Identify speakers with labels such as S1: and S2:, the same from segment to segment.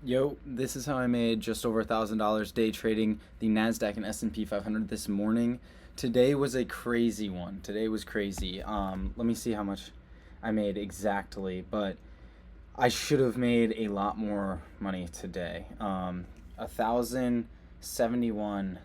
S1: Yo, this is how I made just over $1,000 day trading the Nasdaq and S&P 500 this morning. Today was a crazy one. Today was crazy. Let me see how much I made exactly, but I should have made a lot more money today. 1,071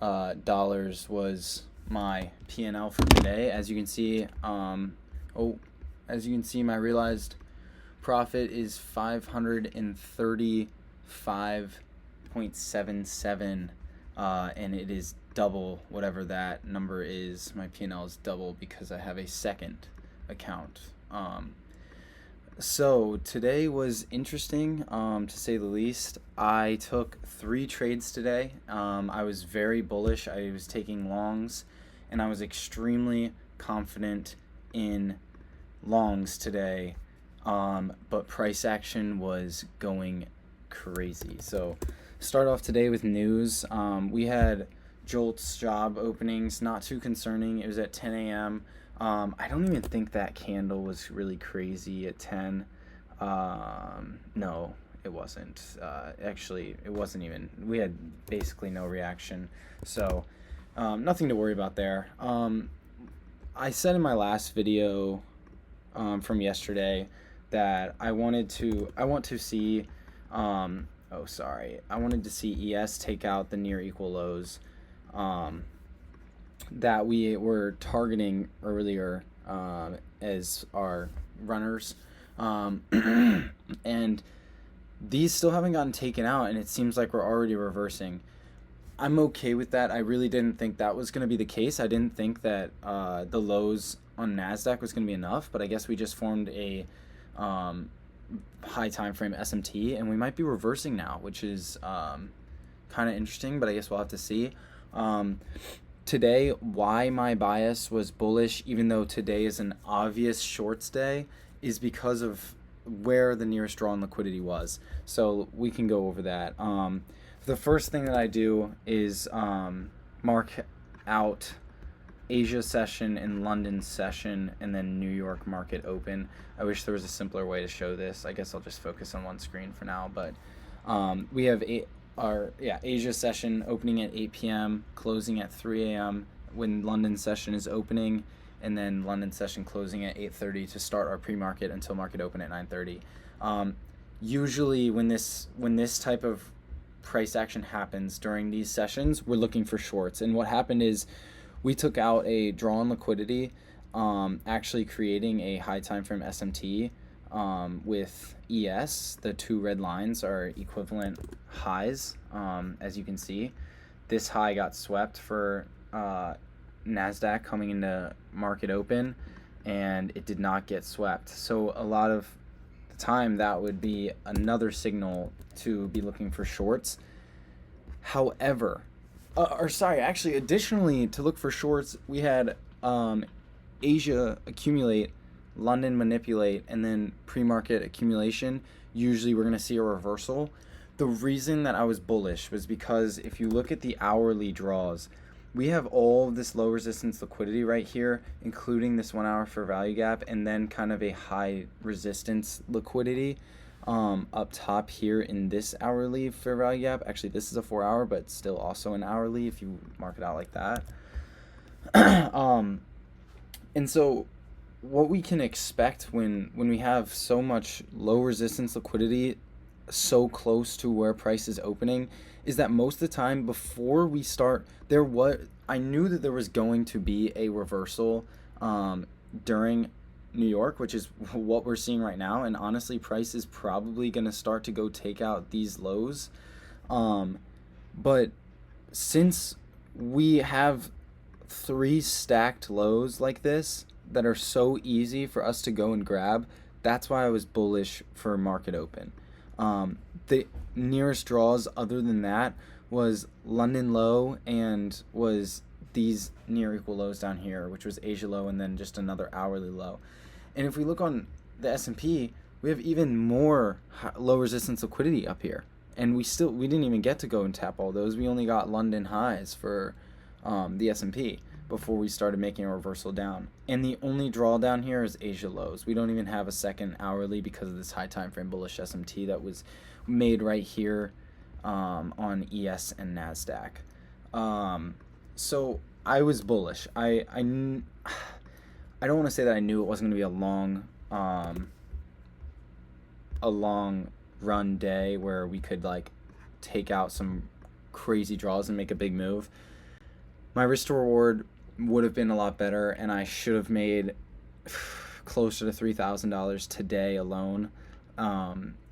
S1: dollars was my P&L for today. As you can see, my realized profit is 535.77, and it is double whatever that number is. My P&L is double because I have a second account. So today was interesting, to say the least. I took 3 trades today. I was very bullish. I was taking longs, and I was extremely confident in longs today. But price action was going crazy. So start off today with news. We had Jolt's job openings, not too concerning. It was at 10 a.m. I don't even think that candle was really crazy at 10. No, it wasn't. Actually, it wasn't even. We had basically no reaction. So nothing to worry about there. I said in my last video from yesterday that I wanted to see I wanted to see ES take out the near equal lows that we were targeting earlier as our runners, and these still haven't gotten taken out, and it seems like we're already reversing. I'm okay with that. I really didn't think that was going to be the case. I didn't think that the lows on NASDAQ was going to be enough, but I guess we just formed a high time frame SMT, and we might be reversing now, which is kind of interesting, but I guess we'll have to see. Today, why my bias was bullish, even though today is an obvious shorts day, is because of where the nearest draw on liquidity was. So we can go over that. The first thing that I do is mark out Asia session and London session, and then New York market open. I wish there was a simpler way to show this. I guess I'll just focus on one screen for now, but we have Asia session opening at 8 p.m., closing at 3 a.m. when London session is opening, and then London session closing at 8:30 to start our pre-market until market open at 9:30. Usually when this type of price action happens during these sessions, we're looking for shorts. And what happened is we took out a draw on liquidity, actually creating a high time frame SMT with ES. The two red lines are equivalent highs. As you can see, this high got swept for NASDAQ coming into market open, and it did not get swept. So a lot of the time that would be another signal to be looking for shorts. However, additionally, to look for shorts, we had Asia accumulate, London manipulate, and then pre-market accumulation. Usually we're going to see a reversal. The reason that I was bullish was because if you look at the hourly draws, we have all of this low resistance liquidity right here, including this 1 hour for value gap, and then kind of a high resistance liquidity up top here in this hourly fair value gap. Actually, this is a 4 hour, but still also an hourly if you mark it out like that. And so what we can expect when we have so much low resistance liquidity so close to where price is opening is that most of the time before we start, I knew that there was going to be a reversal during New York, which is what we're seeing right now, and honestly price is probably going to start to go take out these lows, but since we have 3 stacked lows like this that are so easy for us to go and grab, that's why I was bullish for market open. The nearest draws other than that was London low and was these near equal lows down here, which was Asia low and then just another hourly low. And if we look on the S&P, we have even more low resistance liquidity up here, and we didn't even get to go and tap all those. We only got London highs for the S&P. before we started making a reversal down. And the only drawdown here is Asia lows. We don't even have a second hourly because of this high time frame bullish SMT that was made right here on ES and NASDAQ. So I was bullish. I don't want to say that I knew it wasn't going to be a long run day where we could like take out some crazy draws and make a big move. My risk to reward would have been a lot better, and I should have made closer to $3,000 today alone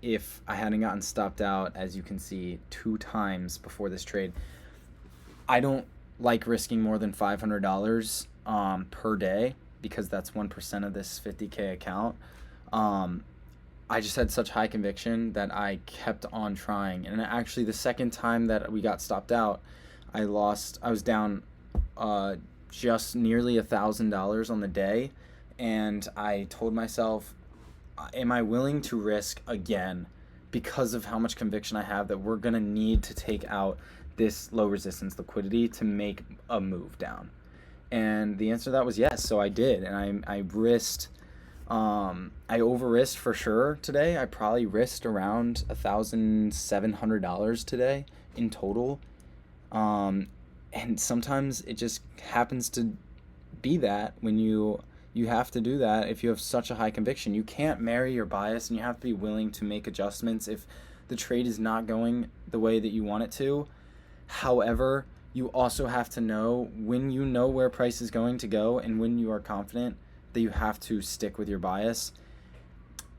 S1: if I hadn't gotten stopped out, as you can see, 2 times before this trade. I don't like risking more than $500 per day because that's 1% of this 50K account. I just had such high conviction that I kept on trying. And actually, the second time that we got stopped out, I was down just nearly $1,000 on the day. And I told myself, am I willing to risk again because of how much conviction I have that we're going to need to take out this low resistance liquidity to make a move down? And the answer to that was yes. So I did. And I risked. I over risked for sure today. I probably risked around $1,700 today in total. And sometimes it just happens to be that when you have to do that if you have such a high conviction. You can't marry your bias, and you have to be willing to make adjustments if the trade is not going the way that you want it to. However, you also have to know when you know where price is going to go and when you are confident that you have to stick with your bias.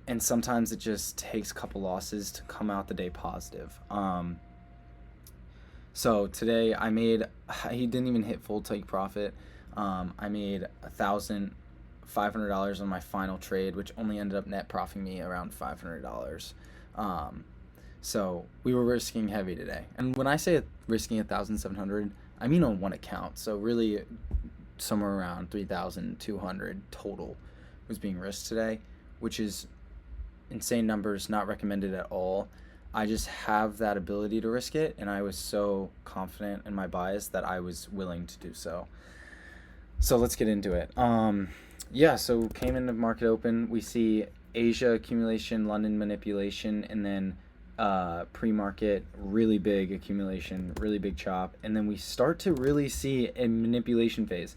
S1: And sometimes it just takes a couple losses to come out the day positive. So today he didn't even hit full take profit. I made $1,500 on my final trade, which only ended up net profiting me around $500. So we were risking heavy today. And when I say risking 1,700, I mean on one account. So really somewhere around 3,200 total was being risked today, which is insane numbers, not recommended at all. I just have that ability to risk it, and I was so confident in my bias that I was willing to do so. So let's get into it. So came into market open. We see Asia accumulation, London manipulation, and then pre-market really big accumulation, really big chop, and then we start to really see a manipulation phase.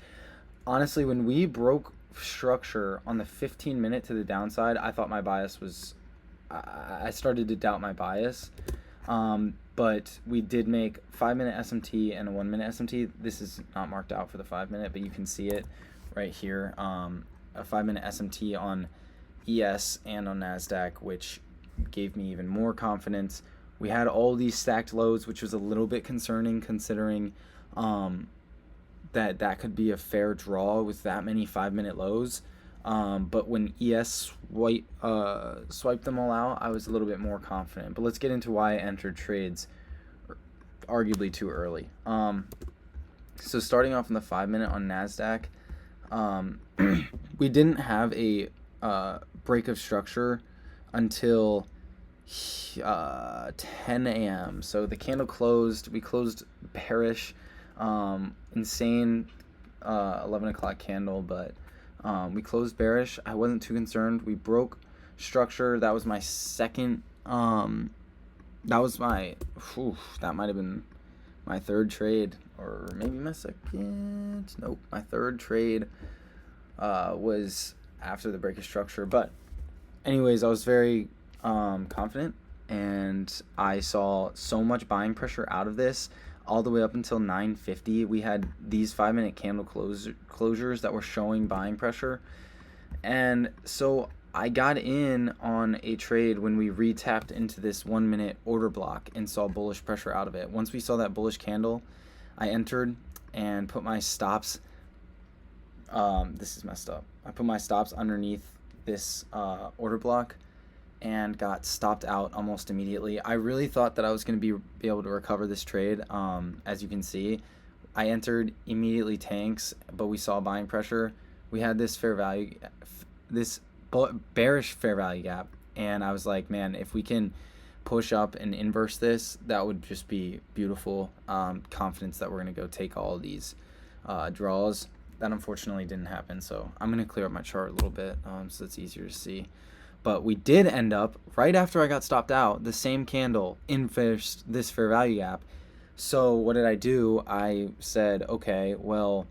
S1: Honestly, when we broke structure on the 15-minute to the downside, I thought my bias was I started to doubt my bias. But we did make 5-minute SMT and a 1-minute SMT. This is not marked out for the 5-minute, but you can see it right here. A 5-minute SMT on ES and on NASDAQ, which gave me even more confidence. We had all these stacked lows, which was a little bit concerning considering that could be a fair draw with that many 5-minute lows. But when ES swiped them all out, I was a little bit more confident. But let's get into why I entered trades arguably too early. So starting off in the 5-minute on NASDAQ, we didn't have a break of structure until 10 a.m. So the candle closed. We closed bearish. Insane 11 o'clock candle, but we closed bearish. I wasn't too concerned. We broke structure. That was my second. That might have been my third trade, or maybe my second. Nope, my third trade was after the break of structure. But anyways, I was very confident, and I saw so much buying pressure out of this all the way up until 9:50. We had these 5-minute candle closures that were showing buying pressure, and so I got in on a trade when we retapped into this 1-minute order block and saw bullish pressure out of it. Once we saw that bullish candle, I entered and put my stops. This is messed up. I put my stops underneath this order block and got stopped out almost immediately. I really thought that I was going to be able to recover this trade. As you can see, I entered, immediately tanks, but we saw buying pressure. We had this bearish fair value gap, and I was like, man, if we can push up and inverse this, that would just be beautiful. Confidence that we're going to go take all of these draws. That unfortunately didn't happen, so I'm going to clear up my chart a little bit so it's easier to see. But we did end up, right after I got stopped out, the same candle inversed this fair value gap. So what did I do? I said, okay, well,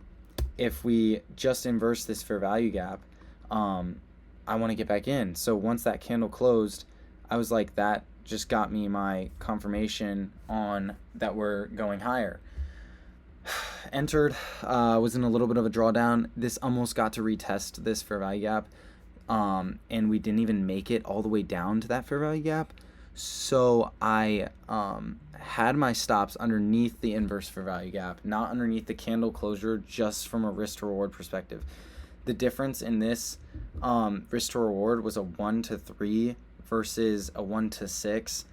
S1: if we just inverse this fair value gap, I want to get back in. So once that candle closed, I was like, that just got me my confirmation on that we're going higher. Entered, was in a little bit of a drawdown. This almost got to retest this fair value gap, and we didn't even make it all the way down to that fair value gap. So I had my stops underneath the inverse fair value gap, not underneath the candle closure, just from a risk to reward perspective. The difference in this risk to reward was a 1 to 3 versus a 1 to 6.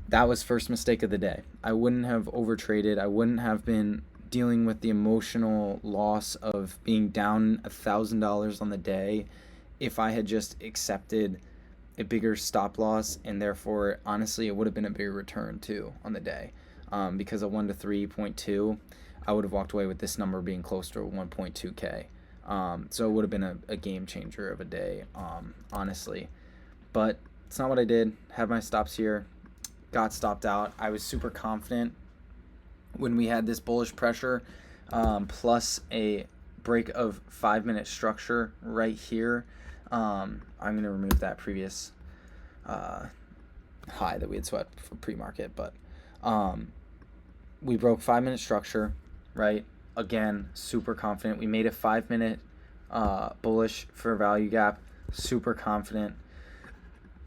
S1: That was first mistake of the day. I wouldn't have overtraded. I wouldn't have been dealing with the emotional loss of being down $1,000 on the day if I had just accepted a bigger stop loss, and therefore, honestly, it would have been a bigger return too on the day, because a 1 to 3.2, I would have walked away with this number being close to 1.2K. So it would have been a game changer of a day, honestly. But it's not what I did. Have my stops here. Got stopped out. I was super confident when we had this bullish pressure, plus a break of 5-minute structure right here. I'm going to remove that previous high that we had swept for pre-market, but we broke 5-minute structure, right? Again, super confident. We made a 5-minute bullish fair value gap, super confident.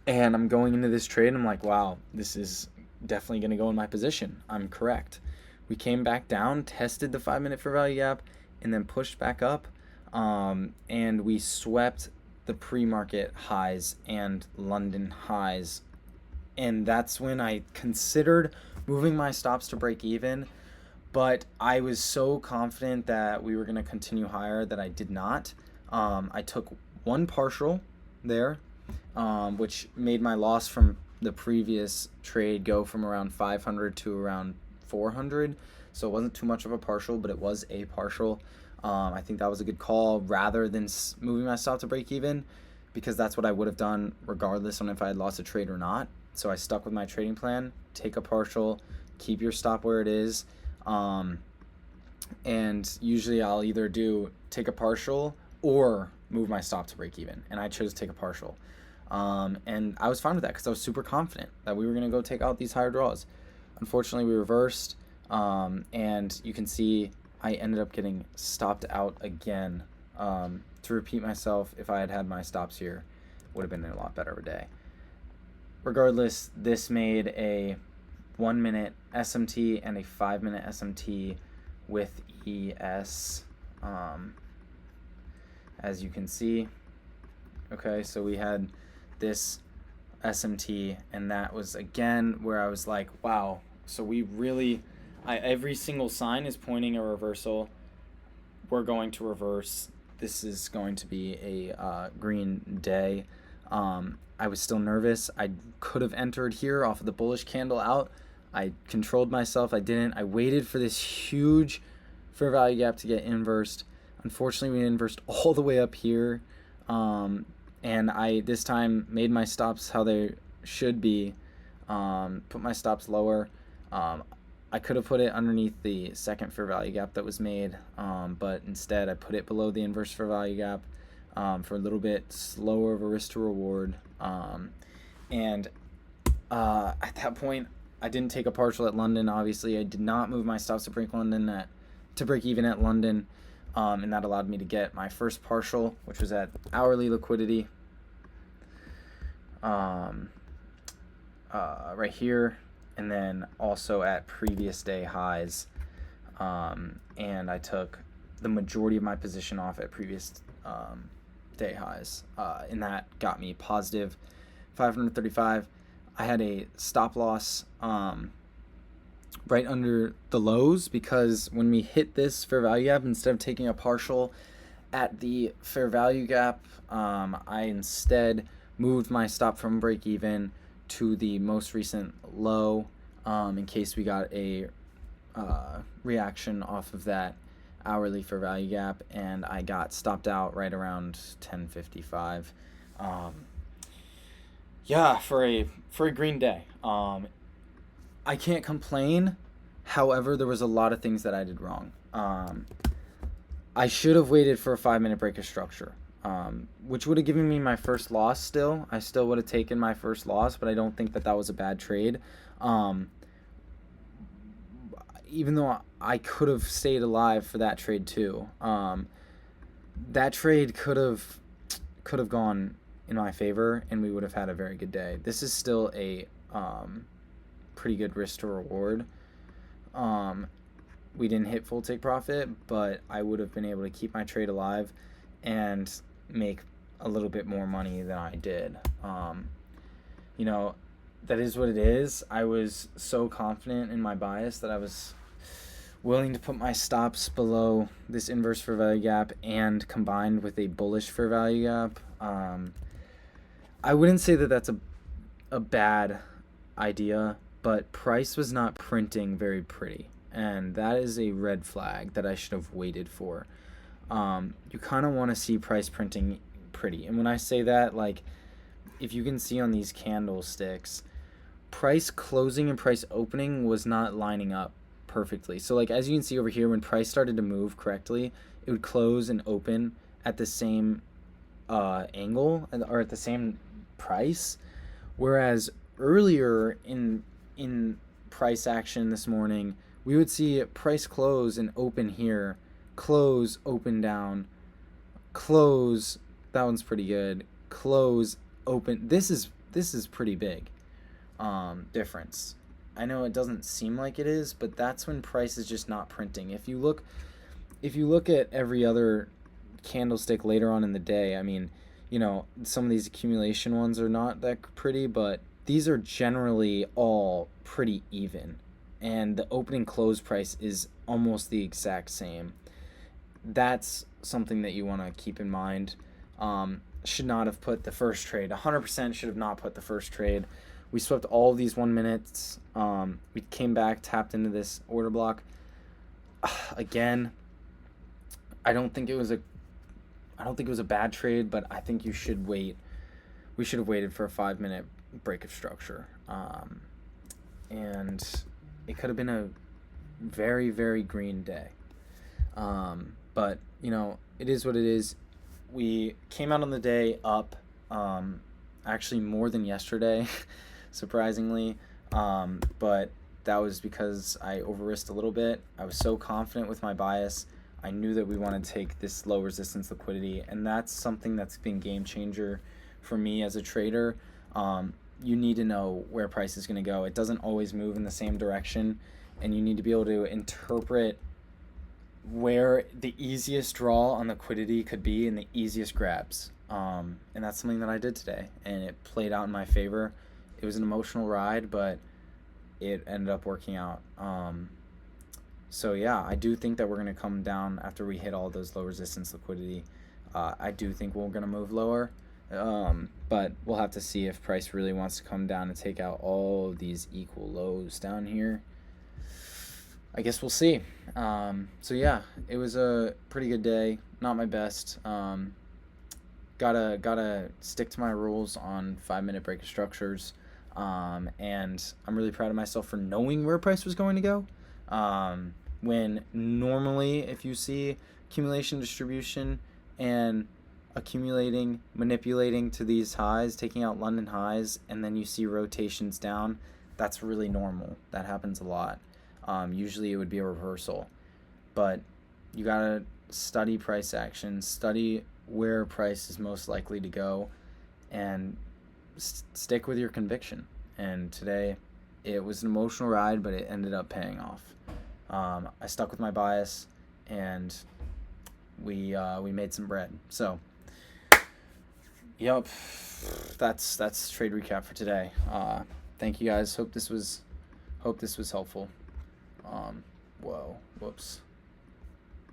S1: And I'm going into this trade, and I'm like, wow, this is definitely going to go in my position. I'm correct. We came back down, tested the 5-minute fair value gap, and then pushed back up, and we swept the pre-market highs and London highs. And that's when I considered moving my stops to break even, but I was so confident that we were going to continue higher that I did not. I took one partial there, which made my loss from the previous trade go from around 500 to around 400. So it wasn't too much of a partial, but it was a partial. I think that was a good call rather than moving my stop to break even, because that's what I would have done regardless on if I had lost a trade or not. So I stuck with my trading plan, take a partial, keep your stop where it is. And usually I'll either take a partial or move my stop to break even. And I chose to take a partial. And I was fine with that because I was super confident that we were going to go take out these higher draws. Unfortunately, we reversed, and you can see I ended up getting stopped out again. To repeat myself, if I had had my stops here, would have been a lot better of a day. Regardless, this made a 1-minute SMT and a 5-minute SMT with ES, as you can see. Okay, so we had this SMT, and that was again where I was like, wow, so we really, every single sign is pointing a reversal. We're going to reverse. This is going to be a green day. I was still nervous. I could have entered here off of the bullish candle out. I controlled myself. I didn't. I waited for this huge fair value gap to get inversed. Unfortunately, we inversed all the way up here. And I this time made my stops how they should be. Put my stops lower. I could have put it underneath the second fair value gap that was made, but instead I put it below the inverse fair value gap for a little bit slower of a risk to reward. And at that point, I didn't take a partial at London. Obviously, I did not move my stops to break even at London, and that allowed me to get my first partial, which was at hourly liquidity, right here. And then also at previous day highs, and I took the majority of my position off at previous day highs, and that got me positive 535. I had a stop loss right under the lows, because when we hit this fair value gap, instead of taking a partial at the fair value gap, I instead moved my stop from break even to the most recent low, in case we got a reaction off of that hourly for value gap, and I got stopped out right around 10:55. Um, yeah, for a green day. I can't complain. However, there was a lot of things that I did wrong. I should have waited for a 5 minute break of structure, which would have given me my first loss still. I still would have taken my first loss, but I don't think that that was a bad trade. Um, Even though I could have stayed alive for that trade too. That trade could have gone in my favor, and we would have had a very good day. This is still a pretty good risk to reward. Um, we didn't hit full take profit, but I would have been able to keep my trade alive and make a little bit more money than I did. You know, that is what it is. I was so confident in my bias that I was willing to put my stops below this inverse fair value gap and combined with a bullish fair value gap. I wouldn't say that that's a bad idea, but price was not printing very pretty, and that is a red flag that I should have waited for. You kind of want to see price printing pretty, and when I say that, like, if you can see on these candlesticks, price closing and price opening was not lining up perfectly. So like as you can see over here, when price started to move correctly, it would close and open at the same angle or at the same price, whereas earlier in price action this morning, we would see price close and open here, close, open down, close, that one's pretty good, close, open. This is pretty big difference. I know it doesn't seem like it is, but that's when price is just not printing. If you look at every other candlestick later on in the day, I mean, you know, some of these accumulation ones are not that pretty, but these are generally all pretty even. And the opening close price is almost the exact same. That's something that you want to keep in mind. Should not have put the first trade. 100% should have not put the first trade. We swept all of these 1 minutes. We came back, tapped into this order block. Again, I don't think it was a bad trade, but I think you should wait. We should have waited for a 5 minute break of structure. And it could have been a very, very green day. But, you know, it is what it is. We came out on the day up, actually more than yesterday, surprisingly. But that was because I over-risked a little bit. I was so confident with my bias. I knew that we wanted to take this low resistance liquidity, and that's something that's been game changer for me as a trader. You need to know where price is going to go. It doesn't always move in the same direction, and you need to be able to interpret where the easiest draw on liquidity could be and the easiest grabs. And that's something that I did today, and it played out in my favor. It was an emotional ride, but it ended up working out. So yeah, I do think that we're going to come down after we hit all those low resistance liquidity. I do think we're going to move lower, but we'll have to see if price really wants to come down and take out all of these equal lows down here. I guess we'll see. So yeah, it was a pretty good day. Not my best. Gotta stick to my rules on 5 minute break of structures. And I'm really proud of myself for knowing where price was going to go. When normally if you see accumulation distribution and accumulating, manipulating to these highs, taking out London highs, and then you see rotations down, that's really normal. That happens a lot. Usually it would be a reversal, but you gotta study price action, study where price is most likely to go, and stick with your conviction. And today it was an emotional ride, but it ended up paying off. I stuck with my bias, and we made some bread. So yep, that's trade recap for today. Thank you guys. Hope this was helpful. Whoops.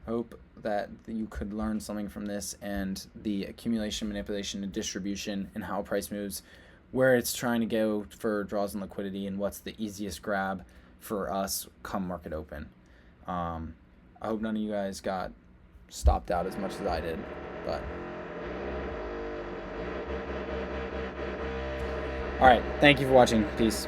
S1: Hope that you could learn something from this and the accumulation, manipulation, and distribution, and how price moves, where it's trying to go for draws and liquidity, and what's the easiest grab for us come market open. I hope none of you guys got stopped out as much as I did, but all right, thank you for watching. Peace.